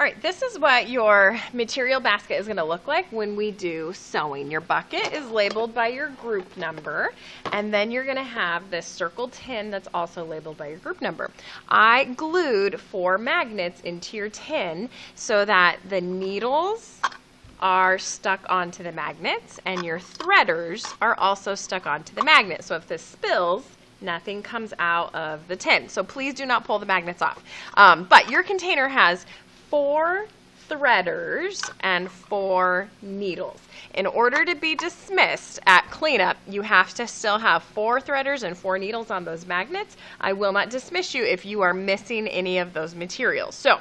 All right, this is what your material basket is going to look like when we do sewing. Your bucket is labeled by your group number, and then you're going to have this circled tin that's also labeled by your group number. I glued 4 magnets into your tin so that the needles are stuck onto the magnets and your threaders are also stuck onto the magnet. So if this spills, nothing comes out of the tin. So please do not pull the magnets off. But your container has 4 threaders and 4 needles. In order to be dismissed at cleanup, you have to still have 4 threaders and 4 needles on those magnets. I will not dismiss you if you are missing any of those materials. So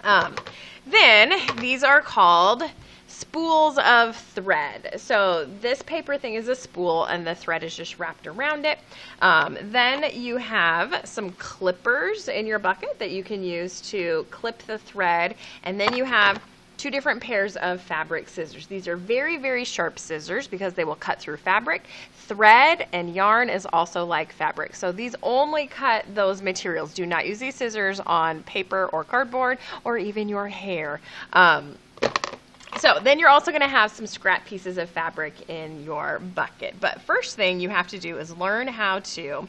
then these are called spools of thread. So this paper thing is a spool and the thread is just wrapped around it. Then you have some clippers in your bucket that you can use to clip the thread, and then you have 2 different pairs of fabric scissors. These are very, very sharp scissors because they will cut through fabric. Thread and yarn is also like fabric. So these only cut those materials. Do not use these scissors on paper or cardboard or even your hair. So then you're also going to have some scrap pieces of fabric in your bucket. But first thing you have to do is learn how to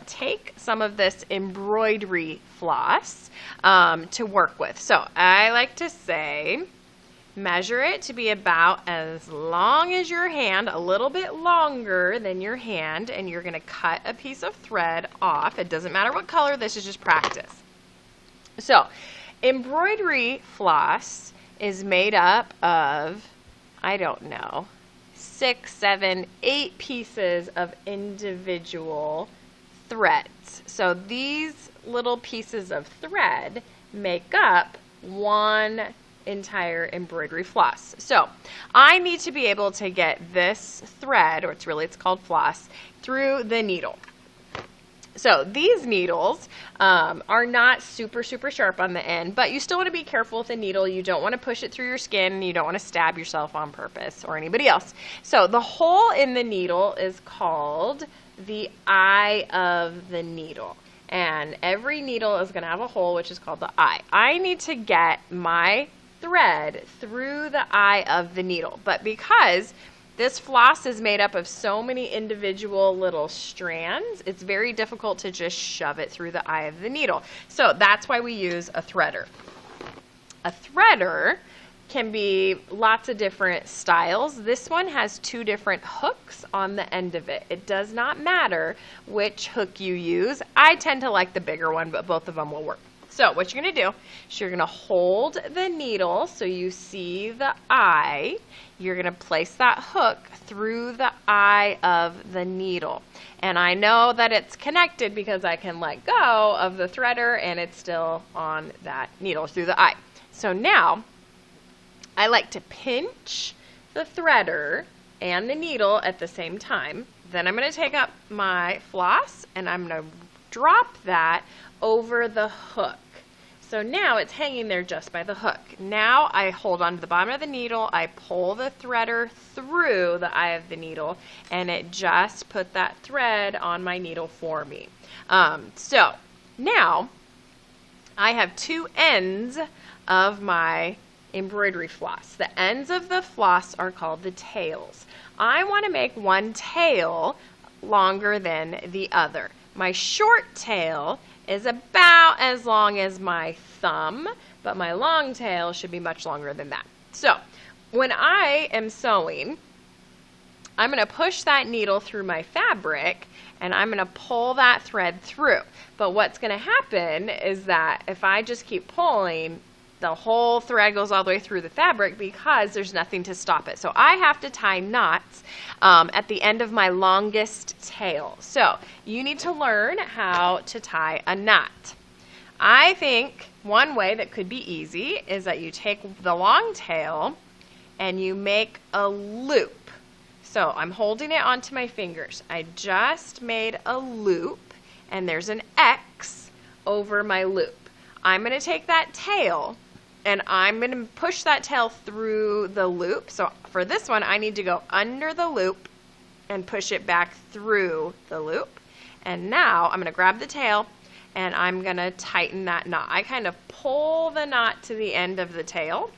take some of this embroidery floss to work with. So I like to say measure it to be about as long as your hand, a little bit longer than your hand, and you're going to cut a piece of thread off. It doesn't matter what color, this is just practice. So embroidery floss is made up of, I don't know, 6, 7, 8 pieces of individual threads. So these little pieces of thread make up one entire embroidery floss. So I need to be able to get this thread, or it's called floss, through the needle. So these needles are not super, super sharp on the end, but you still want to be careful with the needle. You don't want to push it through your skin, and you don't want to stab yourself on purpose or anybody else. So the hole in the needle is called the eye of the needle. And every needle is going to have a hole, which is called the eye. I need to get my thread through the eye of the needle, but because this floss is made up of so many individual little strands, it's very difficult to just shove it through the eye of the needle. So that's why we use a threader. A threader can be lots of different styles. This one has 2 different hooks on the end of it. It does not matter which hook you use. I tend to like the bigger one, but both of them will work. So what you're going to do is you're going to hold the needle so you see the eye. You're going to place that hook through the eye of the needle. And I know that it's connected because I can let go of the threader and it's still on that needle through the eye. So now I like to pinch the threader and the needle at the same time. Then I'm going to take up my floss and I'm going to drop that over the hook. So now it's hanging there just by the hook. Now I hold on to the bottom of the needle, I pull the threader through the eye of the needle, and it just put that thread on my needle for me. So now I have 2 ends of my embroidery floss. The ends of the floss are called the tails. I want to make one tail longer than the other. My short tail is about as long as my thumb, but my long tail should be much longer than that. So when I am sewing, I'm going to push that needle through my fabric and I'm going to pull that thread through. But what's going to happen is that if I just keep pulling, the whole thread goes all the way through the fabric because there's nothing to stop it. So I have to tie knots at the end of my longest tail. So you need to learn how to tie a knot. I think one way that could be easy is that you take the long tail and you make a loop. So I'm holding it onto my fingers. I just made a loop and there's an X over my loop. I'm going to take that tail and I'm going to push that tail through the loop. So for this one, I need to go under the loop and push it back through the loop. And now I'm going to grab the tail and I'm going to tighten that knot. I kind of pull the knot to the end of the tail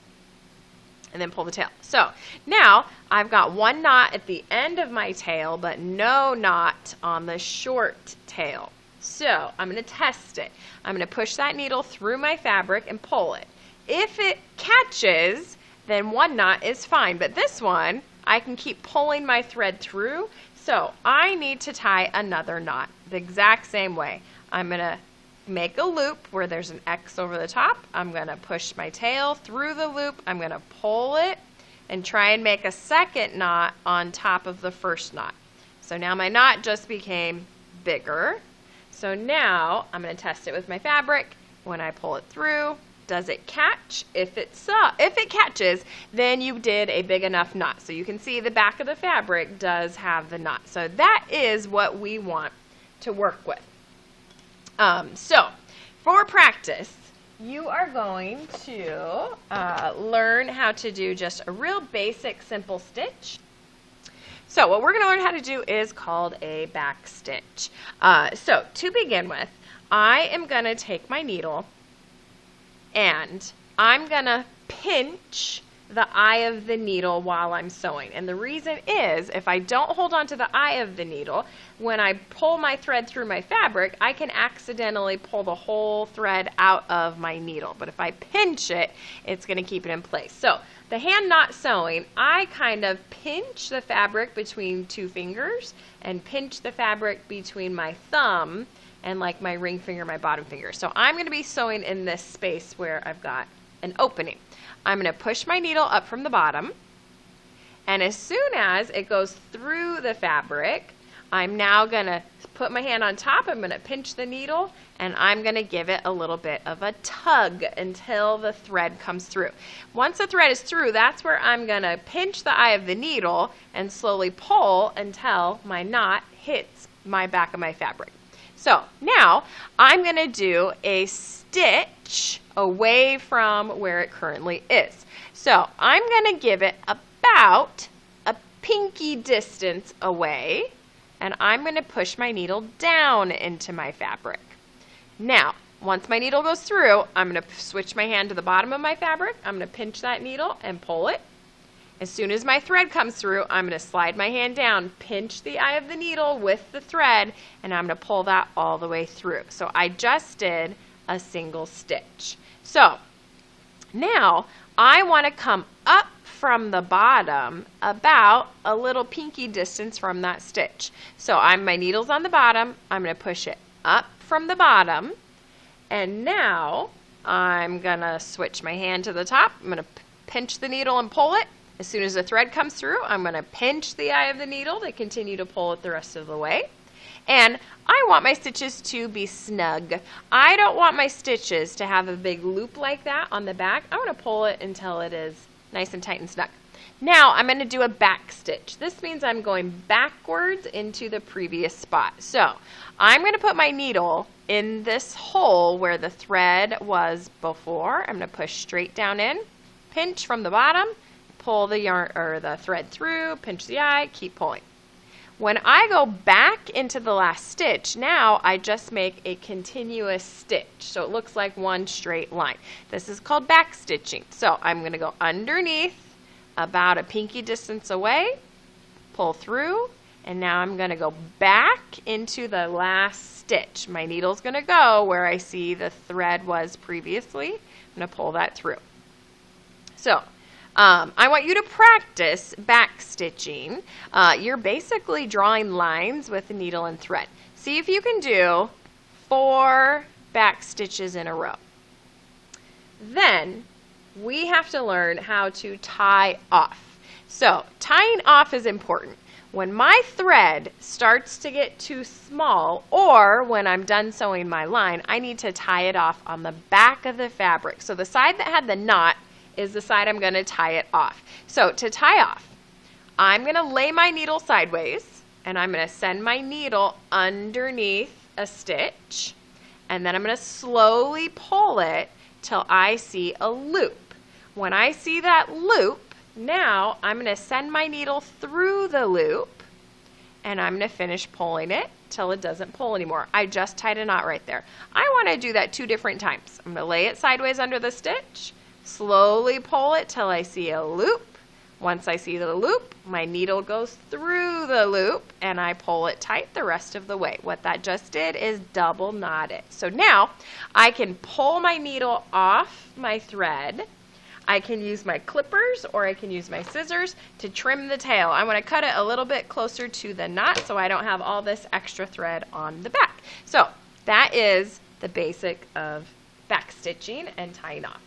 and then pull the tail. So now I've got one knot at the end of my tail, but no knot on the short tail. So I'm going to test it. I'm going to push that needle through my fabric and pull it. If it catches, then one knot is fine, but this one, I can keep pulling my thread through, so I need to tie another knot the exact same way. I'm going to make a loop where there's an X over the top. I'm going to push my tail through the loop. I'm going to pull it and try and make a second knot on top of the first knot. So now my knot just became bigger. So now I'm going to test it with my fabric. When I pull it through, does it catch? If it catches, then you did a big enough knot. So you can see the back of the fabric does have the knot. So that is what we want to work with. So for practice, you are going to learn how to do just a real basic simple stitch. So what we're going to learn how to do is called a back stitch. So to begin with, I am going to take my needle and I'm going to pinch the eye of the needle while I'm sewing. And the reason is, if I don't hold on to the eye of the needle, when I pull my thread through my fabric, I can accidentally pull the whole thread out of my needle. But if I pinch it, it's going to keep it in place. So the hand knot sewing, I kind of pinch the fabric between two fingers and pinch the fabric between my thumb and like my ring finger, my bottom finger. So I'm going to be sewing in this space where I've got an opening. I'm going to push my needle up from the bottom, and as soon as it goes through the fabric, I'm now going to put my hand on top, I'm going to pinch the needle, and I'm going to give it a little bit of a tug until the thread comes through. Once the thread is through, that's where I'm going to pinch the eye of the needle and slowly pull until my knot hits my back of my fabric. So now I'm going to do a stitch away from where it currently is. So I'm going to give it about a pinky distance away, and I'm going to push my needle down into my fabric. Now, once my needle goes through, I'm going to switch my hand to the bottom of my fabric. I'm going to pinch that needle and pull it. As soon as my thread comes through, I'm going to slide my hand down, pinch the eye of the needle with the thread, and I'm going to pull that all the way through. So I just did a single stitch. So now I want to come up from the bottom about a little pinky distance from that stitch. So my needle's on the bottom, I'm going to push it up from the bottom, and now I'm going to switch my hand to the top. I'm going to pinch the needle and pull it. As soon as the thread comes through, I'm going to pinch the eye of the needle to continue to pull it the rest of the way. And I want my stitches to be snug. I don't want my stitches to have a big loop like that on the back. I want to pull it until it is nice and tight and snug. Now I'm going to do a back stitch. This means I'm going backwards into the previous spot. So I'm going to put my needle in this hole where the thread was before. I'm going to push straight down in, pinch from the bottom, pull the yarn or the thread through, pinch the eye, keep pulling. When I go back into the last stitch, now I just make a continuous stitch. So it looks like one straight line. This is called back stitching. So I'm going to go underneath about a pinky distance away, pull through, and now I'm going to go back into the last stitch. My needle's going to go where I see the thread was previously. I'm going to pull that through. So I want you to practice back stitching. You're basically drawing lines with the needle and thread. See if you can do 4 back stitches in a row. Then we have to learn how to tie off. So tying off is important. When my thread starts to get too small, or when I'm done sewing my line, I need to tie it off on the back of the fabric. So the side that had the knot is the side I'm going to tie it off. So to tie off, I'm going to lay my needle sideways, and I'm going to send my needle underneath a stitch, and then I'm going to slowly pull it till I see a loop. When I see that loop, now I'm going to send my needle through the loop, and I'm going to finish pulling it till it doesn't pull anymore. I just tied a knot right there. I want to do that 2 different times. I'm going to lay it sideways under the stitch, slowly pull it till I see a loop. Once I see the loop, my needle goes through the loop and I pull it tight the rest of the way. What that just did is double knot it. So now I can pull my needle off my thread. I can use my clippers or I can use my scissors to trim the tail. I want to cut it a little bit closer to the knot so I don't have all this extra thread on the back. So that is the basic of back stitching and tying off.